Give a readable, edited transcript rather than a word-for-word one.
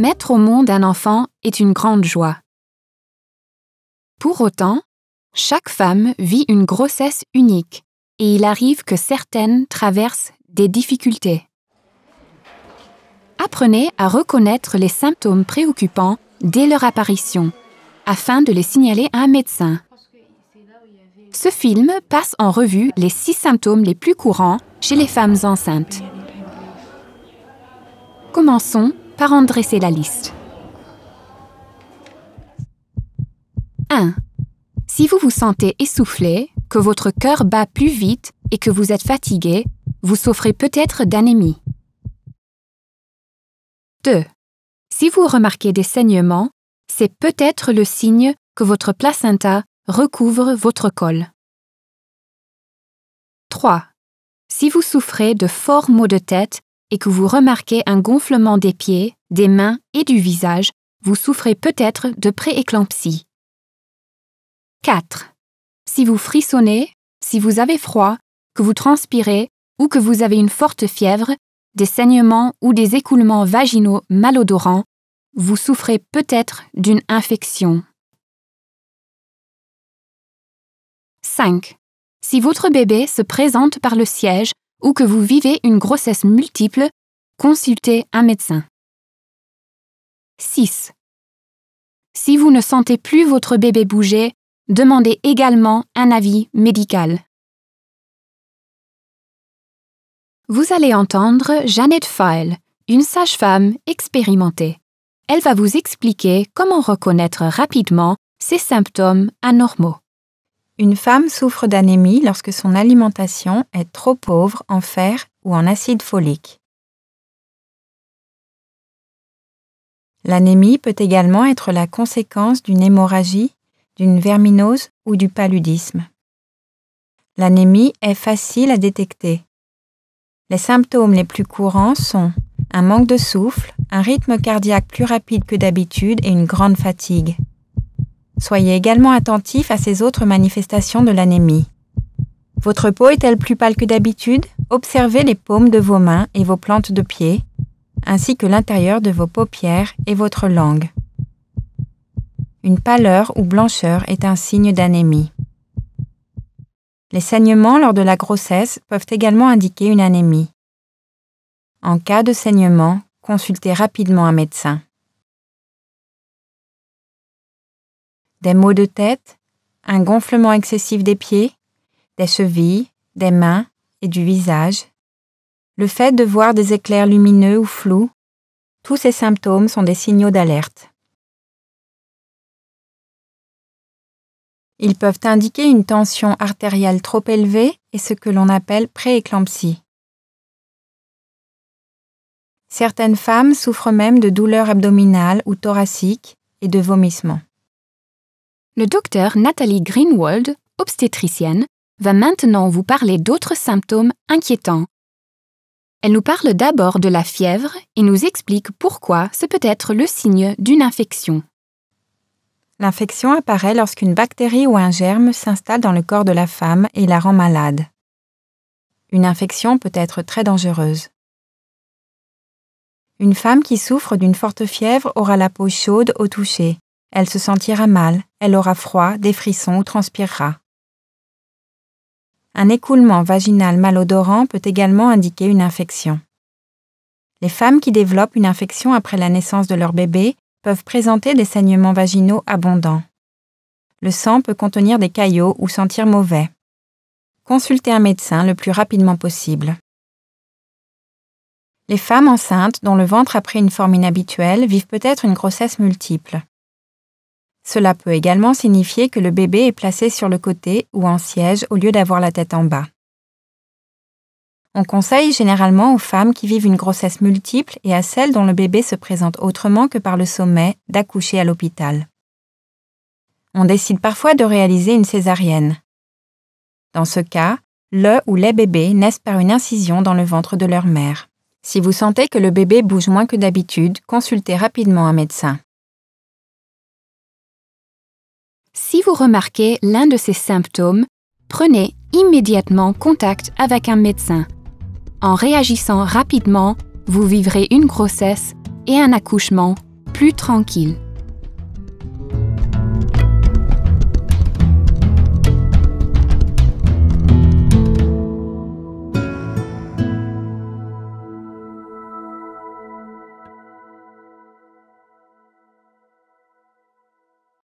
Mettre au monde un enfant est une grande joie. Pour autant, chaque femme vit une grossesse unique et il arrive que certaines traversent des difficultés. Apprenez à reconnaître les symptômes préoccupants dès leur apparition, afin de les signaler à un médecin. Ce film passe en revue les 6 symptômes les plus courants chez les femmes enceintes. Commençons par en dresser la liste. 1. Si vous vous sentez essoufflé, que votre cœur bat plus vite et que vous êtes fatigué, vous souffrez peut-être d'anémie. 2. Si vous remarquez des saignements, c'est peut-être le signe que votre placenta recouvre votre col. 3. Si vous souffrez de forts maux de tête et que vous remarquez un gonflement des pieds, des mains et du visage, vous souffrez peut-être de prééclampsie. 4. Si vous frissonnez, si vous avez froid, que vous transpirez ou que vous avez une forte fièvre, des saignements ou des écoulements vaginaux malodorants, vous souffrez peut-être d'une infection. 5. Si votre bébé se présente par le siège ou que vous vivez une grossesse multiple, consultez un médecin. 6. Si vous ne sentez plus votre bébé bouger, demandez également un avis médical. Vous allez entendre Jeannette Feil, une sage-femme expérimentée. Elle va vous expliquer comment reconnaître rapidement ces symptômes anormaux. Une femme souffre d'anémie lorsque son alimentation est trop pauvre en fer ou en acide folique. L'anémie peut également être la conséquence d'une hémorragie, d'une verminose ou du paludisme. L'anémie est facile à détecter. Les symptômes les plus courants sont un manque de souffle, un rythme cardiaque plus rapide que d'habitude et une grande fatigue. Soyez également attentif à ces autres manifestations de l'anémie. Votre peau est-elle plus pâle que d'habitude? Observez les paumes de vos mains et vos plantes de pied, ainsi que l'intérieur de vos paupières et votre langue. Une pâleur ou blancheur est un signe d'anémie. Les saignements lors de la grossesse peuvent également indiquer une anémie. En cas de saignement, consultez rapidement un médecin. Des maux de tête, un gonflement excessif des pieds, des chevilles, des mains et du visage, le fait de voir des éclairs lumineux ou flous, tous ces symptômes sont des signaux d'alerte. Ils peuvent indiquer une tension artérielle trop élevée et ce que l'on appelle prééclampsie. Certaines femmes souffrent même de douleurs abdominales ou thoraciques et de vomissements. Le docteur Nathalie Greenwald, obstétricienne, va maintenant vous parler d'autres symptômes inquiétants. Elle nous parle d'abord de la fièvre et nous explique pourquoi ce peut être le signe d'une infection. L'infection apparaît lorsqu'une bactérie ou un germe s'installe dans le corps de la femme et la rend malade. Une infection peut être très dangereuse. Une femme qui souffre d'une forte fièvre aura la peau chaude au toucher. Elle se sentira mal, elle aura froid, des frissons ou transpirera. Un écoulement vaginal malodorant peut également indiquer une infection. Les femmes qui développent une infection après la naissance de leur bébé peuvent présenter des saignements vaginaux abondants. Le sang peut contenir des caillots ou sentir mauvais. Consultez un médecin le plus rapidement possible. Les femmes enceintes dont le ventre a pris une forme inhabituelle vivent peut-être une grossesse multiple. Cela peut également signifier que le bébé est placé sur le côté ou en siège au lieu d'avoir la tête en bas. On conseille généralement aux femmes qui vivent une grossesse multiple et à celles dont le bébé se présente autrement que par le sommet d'accoucher à l'hôpital. On décide parfois de réaliser une césarienne. Dans ce cas, le ou les bébés naissent par une incision dans le ventre de leur mère. Si vous sentez que le bébé bouge moins que d'habitude, consultez rapidement un médecin. Si vous remarquez l'un de ces symptômes, prenez immédiatement contact avec un médecin. En réagissant rapidement, vous vivrez une grossesse et un accouchement plus tranquille.